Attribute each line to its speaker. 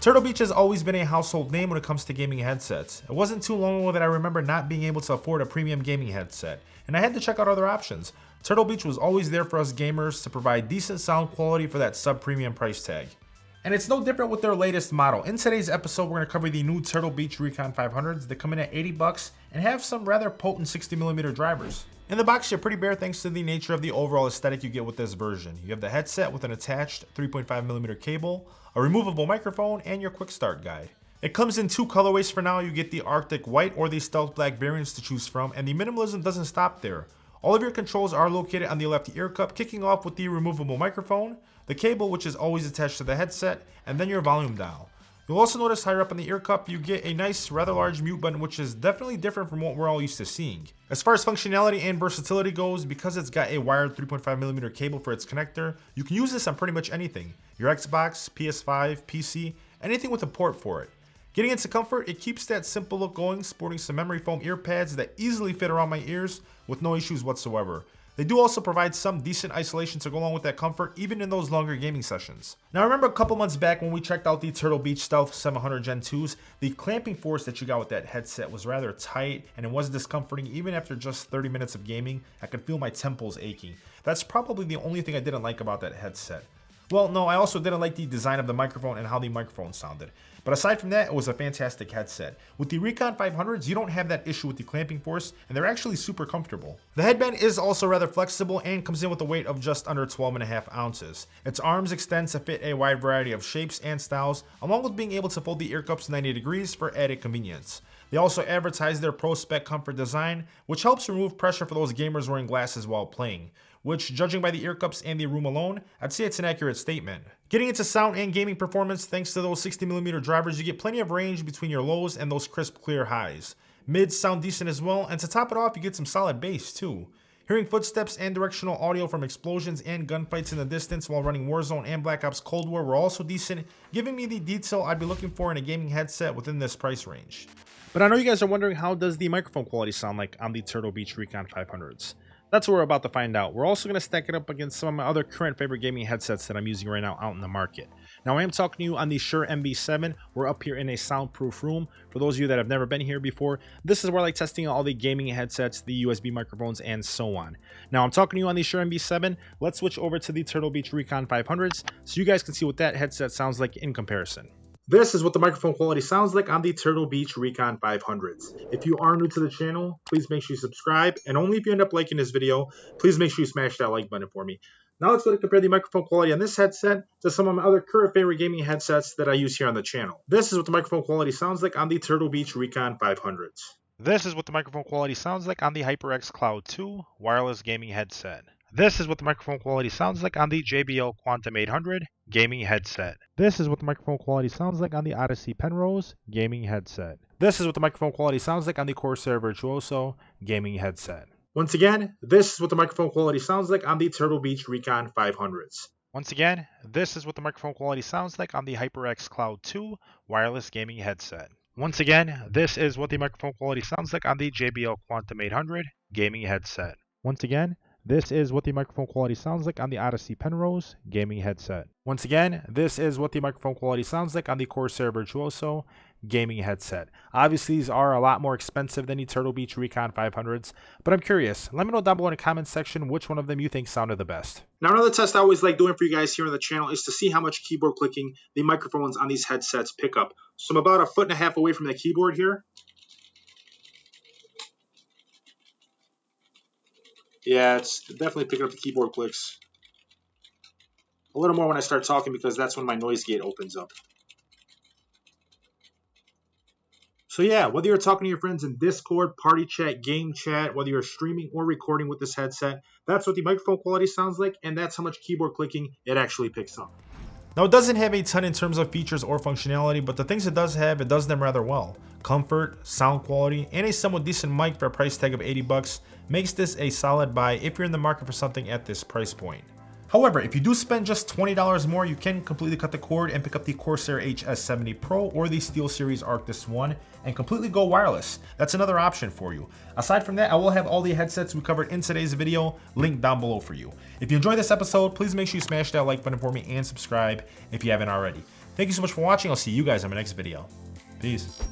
Speaker 1: Turtle Beach has always been a household name when it comes to gaming headsets. It wasn't too long ago that I remember not being able to afford a premium gaming headset, and I had to check out other options. Turtle Beach was always there for us gamers to provide decent sound quality for that sub-premium price tag. And it's no different with their latest model. In today's episode, we're going to cover the new Turtle Beach Recon 500s that come in at $80 and have some rather potent 60mm drivers. In the box, you're pretty bare thanks to the nature of the overall aesthetic you get with this version. You have the headset with an attached 3.5mm cable, a removable microphone, and your quick start guide. It comes in two colorways for now. You get the Arctic White or the Stealth Black variants to choose from, and the minimalism doesn't stop there. All of your controls are located on the left ear cup, kicking off with the removable microphone, the cable which is always attached to the headset, and then your volume dial. You'll also notice higher up in the ear cup you get a nice, rather large mute button, which is definitely different from what we're all used to seeing. As far as functionality and versatility goes, because it's got a wired 3.5mm cable for its connector, you can use this on pretty much anything. Your Xbox, PS5, PC, anything with a port for it. Getting into comfort, it keeps that simple look going, sporting some memory foam ear pads that easily fit around my ears with no issues whatsoever. They do also provide some decent isolation to go along with that comfort, even in those longer gaming sessions. Now I remember a couple months back when we checked out the Turtle Beach Stealth 700 Gen 2s, the clamping force that you got with that headset was rather tight and it was discomforting. Even after just 30 minutes of gaming, I could feel my temples aching. That's probably the only thing I didn't like about that headset. Well, no, I also didn't like the design of the microphone and how the microphone sounded. But aside from that, it was a fantastic headset. With the Recon 500s, you don't have that issue with the clamping force, and they're actually super comfortable. The headband is also rather flexible and comes in with a weight of just under 12.5 ounces. Its arms extend to fit a wide variety of shapes and styles, along with being able to fold the ear cups 90 degrees for added convenience. They also advertise their Pro Spec Comfort design, which helps remove pressure for those gamers wearing glasses while playing, which, judging by the ear cups and the room alone, I'd say it's an accurate statement. Getting into sound and gaming performance, thanks to those 60mm drivers, you get plenty of range between your lows and those crisp, clear highs. Mids sound decent as well, and to top it off, you get some solid bass too. Hearing footsteps and directional audio from explosions and gunfights in the distance while running Warzone and Black Ops Cold War were also decent, giving me the detail I'd be looking for in a gaming headset within this price range. But I know you guys are wondering, how does the microphone quality sound like on the Turtle Beach Recon 500s? That's what we're about to find out. We're also going to stack it up against some of my other current favorite gaming headsets that I'm using right now out in the market. Now I am talking to you on the Shure MB7. We're up here in a soundproof room. For those of you that have never been here before, this is where I like testing all the gaming headsets, the USB microphones, and so on. Now I'm talking to you on the Shure MB7. Let's switch over to the Turtle Beach Recon 500s so you guys can see what that headset sounds like in comparison. This is what the microphone quality sounds like on the Turtle Beach Recon 500s. If you are new to the channel, please make sure you subscribe, and only if you end up liking this video, please make sure you smash that like button for me. Now let's go to compare the microphone quality on this headset to some of my other current favorite gaming headsets that I use here on the channel. This is what the microphone quality sounds like on the Turtle Beach Recon 500s. This is what the microphone quality sounds like on the HyperX Cloud 2 wireless gaming headset. This is what the microphone quality sounds like on the JBL Quantum 800 gaming headset. This is what the microphone quality sounds like on the Audeze Penrose gaming headset. This is what the microphone quality sounds like on the Corsair Virtuoso gaming headset. Once again, this is what the microphone quality sounds like on the Turtle Beach Recon 500s. Once again, this is what the microphone quality sounds like on the HyperX Cloud 2 wireless gaming headset. Once again, this is what the microphone quality sounds like on the JBL Quantum 800 gaming headset. Once again, this is what the microphone quality sounds like on the Audeze Penrose gaming headset. Once again, this is what the microphone quality sounds like on the Corsair Virtuoso gaming headset. Obviously, these are a lot more expensive than the Turtle Beach Recon 500s, but I'm curious. Let me know down below in the comments section which one of them you think sounded the best. Now, another test I always like doing for you guys here on the channel is to see how much keyboard clicking the microphones on these headsets pick up. So I'm about 1.5 feet away from the keyboard here. Yeah, it's definitely picking up the keyboard clicks. A little more when I start talking because that's when my noise gate opens up. So yeah, whether you're talking to your friends in Discord, party chat, game chat, whether you're streaming or recording with this headset, that's what the microphone quality sounds like, and that's how much keyboard clicking it actually picks up. Now, it doesn't have a ton in terms of features or functionality, but the things it does have, it does them rather well. Comfort, sound quality, and a somewhat decent mic for a price tag of $80 makes this a solid buy if you're in the market for something at this price point. However, if you do spend just $20 more, you can completely cut the cord and pick up the Corsair HS70 Pro or the SteelSeries Arctis 1 and completely go wireless. That's another option for you. Aside from that, I will have all the headsets we covered in today's video linked down below for you. If you enjoyed this episode, please make sure you smash that like button for me and subscribe if you haven't already. Thank you so much for watching. I'll see you guys on my next video. Peace.